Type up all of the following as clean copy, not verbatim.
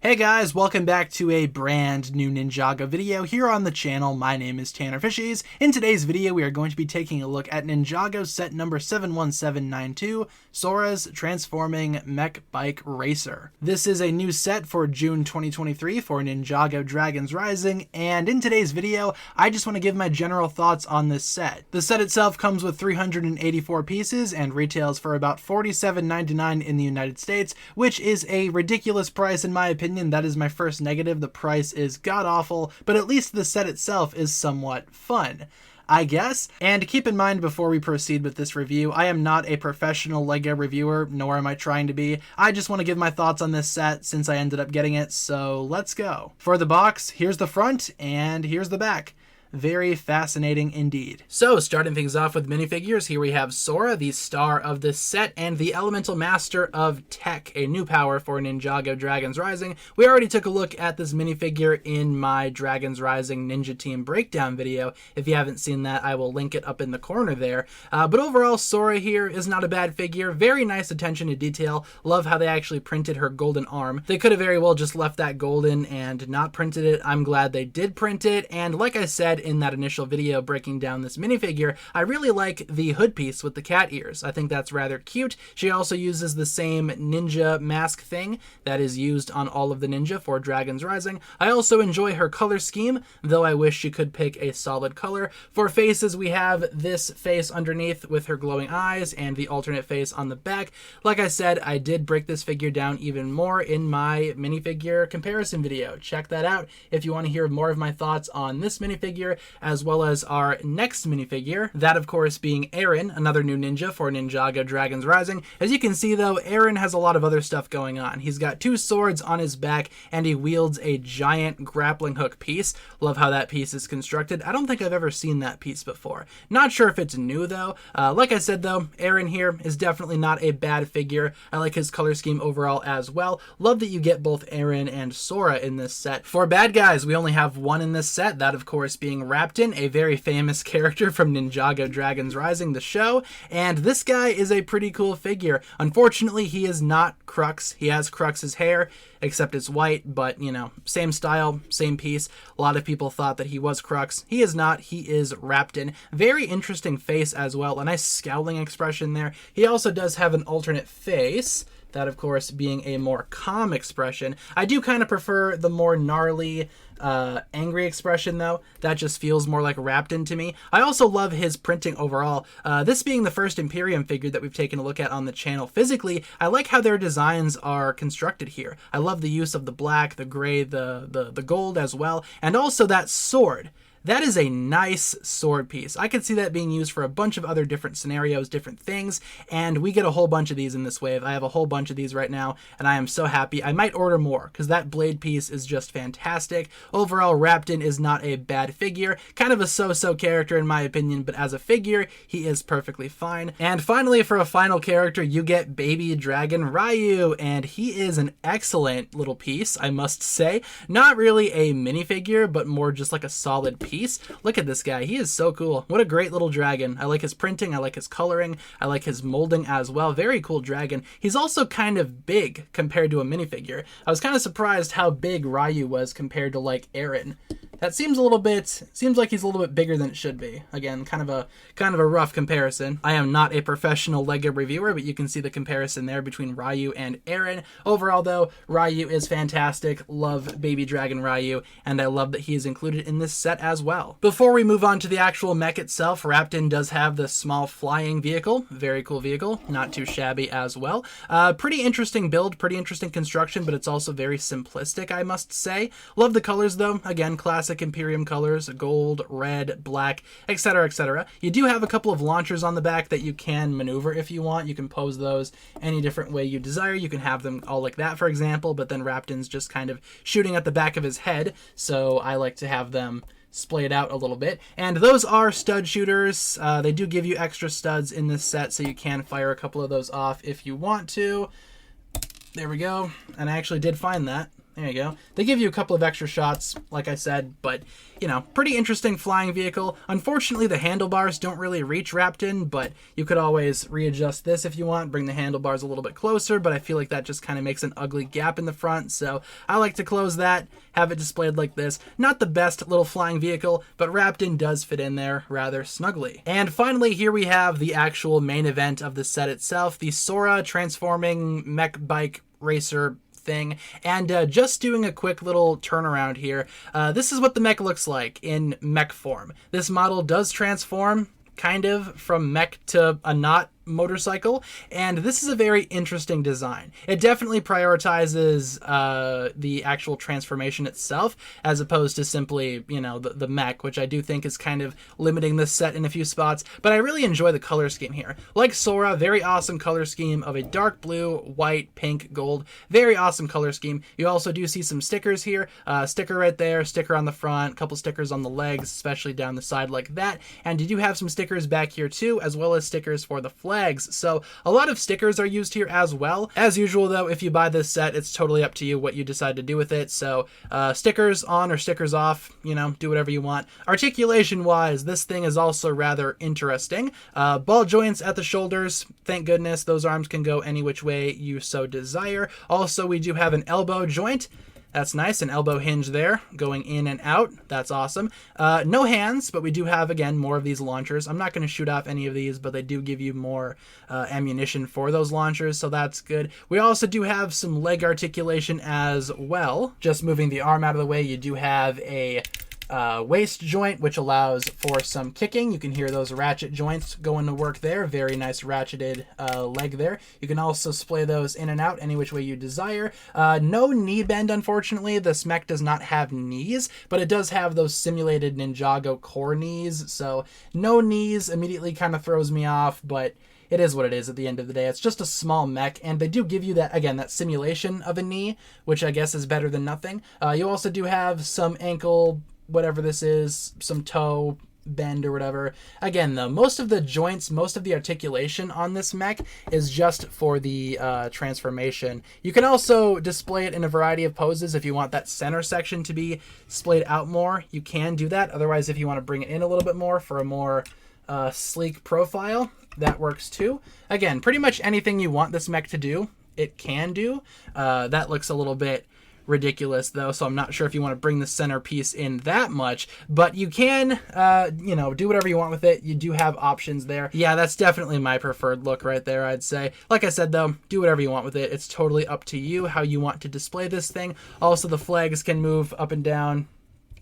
Hey guys, welcome back to a brand new Ninjago video here on the channel. My name is TannerFishies. In today's video, we are going to be taking a look at Ninjago set number 71792, Sora's Transforming Mech Bike Racer. This is a new set for June 2023 for Ninjago Dragons Rising, and in today's video, I just want to give my general thoughts on this set. The set itself comes with 384 pieces and retails for about $47.99 in the United States, which is a ridiculous price in my opinion. That is my first negative. The price is god-awful, but at least the set itself is somewhat fun, I guess. And keep in mind before we proceed with this review, I am not a professional LEGO reviewer, nor am I trying to be. I just want to give my thoughts on this set since I ended up getting it, so let's go. For the box, here's the front and here's the back. Very fascinating indeed. So, starting things off with minifigures, here we have Sora, the star of this set, and the Elemental Master of Tech, a new power for Ninjago Dragons Rising. We already took a look at this minifigure in my Dragons Rising Ninja Team breakdown video. If you haven't seen that, I will link it up in the corner there. But overall, Sora here is not a bad figure. Very nice attention to detail. Love how they actually printed her golden arm. They could have very well just left that golden and not printed it. I'm glad they did print it, and like I said, in that initial video breaking down this minifigure, I really like the hood piece with the cat ears. I think that's rather cute. She also uses the same ninja mask thing that is used on all of the ninja for Dragons Rising. I also enjoy her color scheme, though I wish she could pick a solid color. For faces, we have this face underneath with her glowing eyes and the alternate face on the back. Like I said, I did break this figure down even more in my minifigure comparison video. Check that out if you want to hear more of my thoughts on this minifigure, as well as our next minifigure, that of course being Aaron, another new ninja for Ninjago Dragons Rising. As you can see though, Aaron has a lot of other stuff going on. He's got two swords on his back and he wields a giant grappling hook piece. Love how that piece is constructed. I don't think I've ever seen that piece before. Not sure if it's new though. Like I said though, Aaron here is definitely not a bad figure. I like his color scheme overall as well. Love that you get both Aaron and Sora in this set. For bad guys, we only have one in this set, that of course being Raptin, a very famous character from Ninjago Dragons Rising, the show, and this guy is a pretty cool figure. Unfortunately, he is not Crux. He has Crux's hair, except it's white, but, you know, same style, same piece. A lot of people thought that he was Crux. He is not. He is Raptin. Very interesting face as well. A nice scowling expression there. He also does have an alternate face, that of course being a more calm expression. I do kind of prefer the more gnarly, angry expression though. That just feels more like Raptin to me. I also love his printing overall. This being the first Imperium figure that we've taken a look at on the channel physically, I like how their designs are constructed here. I love the use of the black, the gray, the gold as well, and also that sword. That is a nice sword piece. I could see that being used for a bunch of other different scenarios, different things, and we get a whole bunch of these in this wave. I have a whole bunch of these right now, and I am so happy. I might order more, because that blade piece is just fantastic. Overall, Raptin is not a bad figure. Kind of a so-so character in my opinion, but as a figure, he is perfectly fine. And finally, for a final character, you get Baby Dragon Ryu, and he is an excellent little piece, I must say. Not really a minifigure, but more just like a solid piece. Look at this guy. He is so cool. What a great little dragon. I like his printing. I like his coloring. I like his molding as well. Very cool dragon. He's also kind of big compared to a minifigure. I was kind of surprised how big Ryu was compared to like Aaron. That seems like he's a little bit bigger than it should be. Again, kind of a rough comparison. I am not a professional LEGO reviewer, but you can see the comparison there between Ryu and Aaron. Overall though, Ryu is fantastic. Love Baby Dragon Ryu, and I love that he is included in this set as well. Before we move on to the actual mech itself, Raptin does have this small flying vehicle. Very cool vehicle. Not too shabby as well. Pretty interesting build, pretty interesting construction, but it's also very simplistic, I must say. Love the colors though. Again, classic Imperium colors, gold, red, black, etc., etc. You do have a couple of launchers on the back that you can maneuver if you want. You can pose those any different way you desire. You can have them all like that, for example, but then Raptin's just kind of shooting at the back of his head, so I like to have them splayed out a little bit. And those are stud shooters. They do give you extra studs in this set, so you can fire a couple of those off if you want to. There we go. And I actually did find that. There you go. They give you a couple of extra shots, like I said, but, you know, pretty interesting flying vehicle. Unfortunately, the handlebars don't really reach wrapped in, but you could always readjust this if you want, bring the handlebars a little bit closer, but I feel like that just kind of makes an ugly gap in the front, so I like to close that, have it displayed like this. Not the best little flying vehicle, but wrapped in does fit in there rather snugly. And finally, here we have the actual main event of the set itself, the Sora transforming mech bike racer thing. And just doing a quick little turnaround here, this is what the mech looks like in mech form. This model does transform kind of from mech to a not motorcycle, and this is a very interesting design. It definitely prioritizes the actual transformation itself as opposed to simply, you know, the mech, which I do think is kind of limiting this set in a few spots, but I really enjoy the color scheme here. Like Sora, very awesome color scheme of a dark blue, white, pink, gold, very awesome color scheme. You also do see some stickers here, sticker right there, sticker on the front, couple stickers on the legs, especially down the side like that, and you do have some stickers back here too, as well as stickers for the flags. So a lot of stickers are used here as well. As usual though, if you buy this set, it's totally up to you what you decide to do with it. So stickers on or stickers off, you know, do whatever you want. Articulation wise, this thing is also rather interesting. Ball joints at the shoulders, thank goodness, those arms can go any which way you so desire. Also, we do have an elbow joint. That's nice, an elbow hinge there, going in and out. That's awesome. No hands, but we do have, again, more of these launchers. I'm not going to shoot off any of these, but they do give you more ammunition for those launchers, so that's good. We also do have some leg articulation as well. Just moving the arm out of the way, you do have a waist joint, which allows for some kicking. You can hear those ratchet joints going to work there. Very nice ratcheted leg there. You can also splay those in and out any which way you desire. No knee bend, unfortunately. This mech does not have knees, but it does have those simulated Ninjago core knees, so no knees immediately kind of throws me off, but it is what it is at the end of the day. It's just a small mech, and they do give you that, again, that simulation of a knee, which I guess is better than nothing. You also do have some ankle, whatever this is, some toe bend or whatever. Again, though, most of the joints, most of the articulation on this mech is just for the transformation. You can also display it in a variety of poses. If you want that center section to be splayed out more, you can do that. Otherwise, if you want to bring it in a little bit more for a more sleek profile, that works too. Again, pretty much anything you want this mech to do, it can do. That looks a little bit ridiculous though, so I'm not sure if you want to bring the center piece in that much, but you can you know, do whatever you want with it. You do have options there. Yeah, that's definitely my preferred look right there, I'd say. Like I said though, do whatever you want with it. It's totally up to you how you want to display this thing. Also, the flags can move up and down.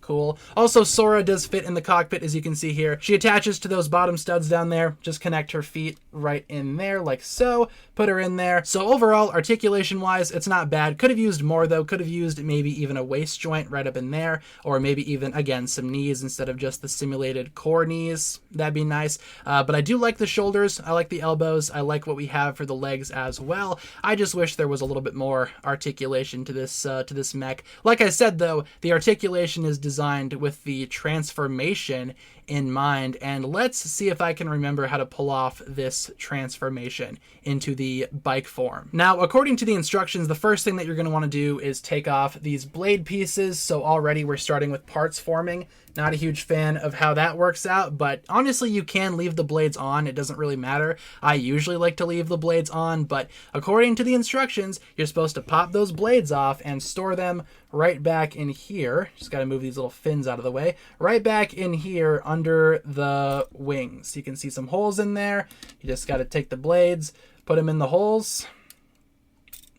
Cool. Also, Sora does fit in the cockpit, as you can see here. She attaches to those bottom studs down there. Just connect her feet right in there, like so. Put her in there. So overall, articulation-wise, it's not bad. Could have used more, though. Could have used maybe even a waist joint right up in there, or maybe even, again, some knees instead of just the simulated core knees. That'd be nice. But I do like the shoulders. I like the elbows. I like what we have for the legs as well. I just wish there was a little bit more articulation to this mech. Like I said, though, the articulation is designed with the transformation in mind, and let's see if I can remember how to pull off this transformation into the bike form. Now, according to the instructions, the first thing that you're going to want to do is take off these blade pieces. So already we're starting with parts forming. Not a huge fan of how that works out, but honestly, you can leave the blades on. It doesn't really matter. I usually like to leave the blades on, but according to the instructions, you're supposed to pop those blades off and store them right back in here. Just got to move these little fins out of the way. Right back in here under the wings. You can see some holes in there. You just got to take the blades, put them in the holes.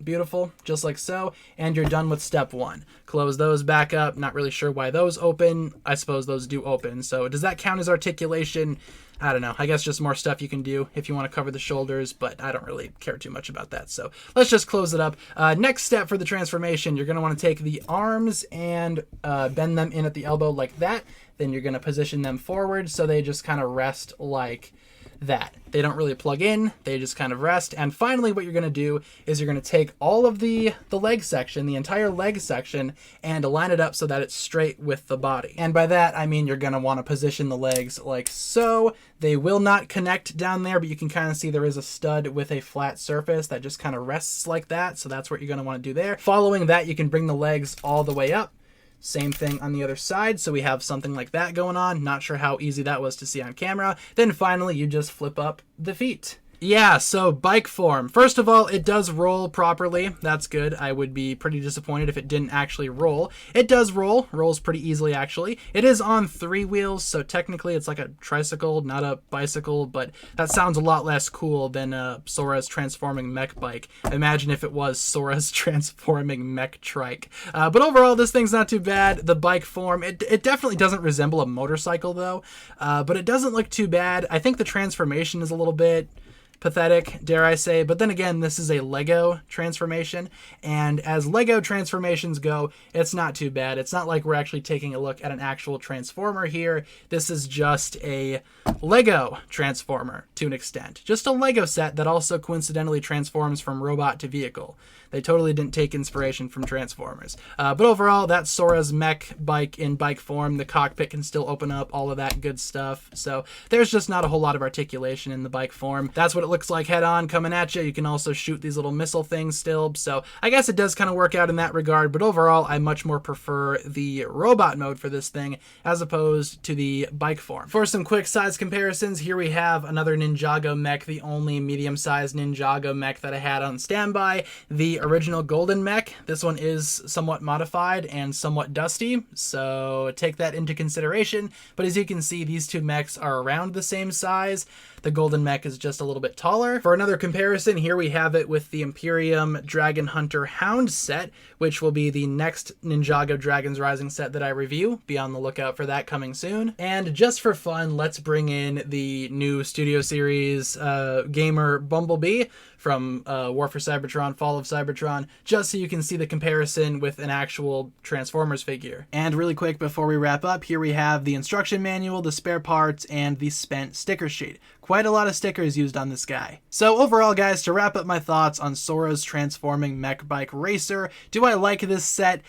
Beautiful, just like so, and you're done with step one. Close those back up. Not really sure why those open. I suppose those do open. So does that count as articulation? I don't know. I guess just more stuff you can do if you want to cover the shoulders, but I don't really care too much about that. So let's just close it up. Next step for the transformation, you're going to want to take the arms and bend them in at the elbow like that. Then you're going to position them forward so they just kind of rest like that. They don't really plug in, they just kind of rest. And finally, what you're going to do is you're going to take all of the leg section, the entire leg section, and line it up so that it's straight with the body. And by that, I mean you're going to want to position the legs like so. They will not connect down there, but you can kind of see there is a stud with a flat surface that just kind of rests like that. So that's what you're going to want to do there. Following that, you can bring the legs all the way up. Same thing on the other side, so we have something like that going on. Not sure how easy that was to see on camera. Then finally, you just flip up the feet. Yeah, so bike form. First of all, it does roll properly. That's good. I would be pretty disappointed if it didn't actually roll. It does roll. Rolls pretty easily, actually. It is on 3 wheels, so technically it's like a tricycle, not a bicycle, but that sounds a lot less cool than Sora's transforming mech bike. Imagine if it was Sora's transforming mech trike. But overall, this thing's not too bad. The bike form, it definitely doesn't resemble a motorcycle, though, but it doesn't look too bad. I think the transformation is a little bit pathetic, dare I say, but then again, this is a Lego transformation, and as Lego transformations go, it's not too bad. It's not like we're actually taking a look at an actual transformer here. This is just a Lego transformer to an extent. Just a Lego set that also coincidentally transforms from robot to vehicle. They totally didn't take inspiration from Transformers. But overall, that's Sora's mech bike in bike form. The cockpit can still open up, all of that good stuff. So there's just not a whole lot of articulation in the bike form. That's what it looks like head on coming at you. You can also shoot these little missile things still. So I guess it does kind of work out in that regard. But overall, I much more prefer the robot mode for this thing as opposed to the bike form. For some quick size comparisons, here we have another Ninjago mech, the only medium-sized Ninjago mech that I had on standby. The original golden mech. This one is somewhat modified and somewhat dusty, so take that into consideration. But as you can see, these two mechs are around the same size. The golden mech is just a little bit taller. For another comparison, here we have it with the Imperium Dragon Hunter Hound set, which will be the next Ninjago Dragons Rising set that I review. Be on the lookout for that coming soon. And just for fun, let's bring in the new Studio Series gamer Bumblebee from War for Cybertron, Fall of Cybertron, just so you can see the comparison with an actual Transformers figure. And really quick before we wrap up, here we have the instruction manual, the spare parts, and the spent sticker sheet. Quite a lot of stickers used on this guy. So overall, guys, to wrap up my thoughts on Sora's transforming mech bike racer, do I like this set?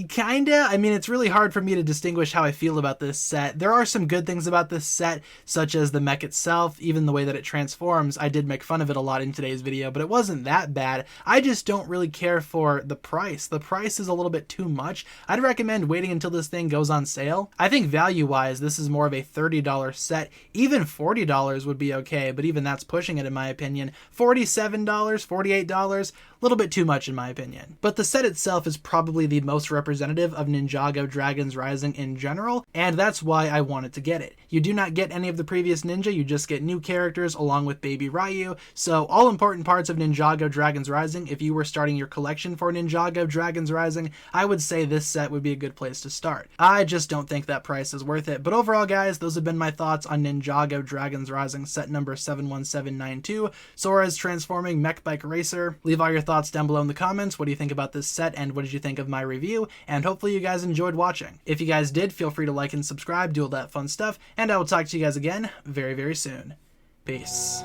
Kinda. I mean, it's really hard for me to distinguish how I feel about this set. There are some good things about this set, such as the mech itself, even the way that it transforms. I did make fun of it a lot in today's video, but it wasn't that bad. I just don't really care for the price. The price is a little bit too much. I'd recommend waiting until this thing goes on sale. I think value-wise, this is more of a $30 set. Even $40 would be okay, but even that's pushing it in my opinion. $47, $48, a little bit too much in my opinion. But the set itself is probably the most representative of Ninjago Dragons Rising in general, and that's why I wanted to get it. You do not get any of the previous Ninja, you just get new characters along with Baby Ryu, so all important parts of Ninjago Dragons Rising. If you were starting your collection for Ninjago Dragons Rising, I would say this set would be a good place to start. I just don't think that price is worth it. But overall, guys, those have been my thoughts on Ninjago Dragons Rising set number 71792, Sora's transforming mech bike racer. Leave all your thoughts down below in the comments. What do you think about this set, and what did you think of my review? And hopefully you guys enjoyed watching. If you guys did, feel free to like and subscribe, do all that fun stuff, and I will talk to you guys again very, very soon. Peace.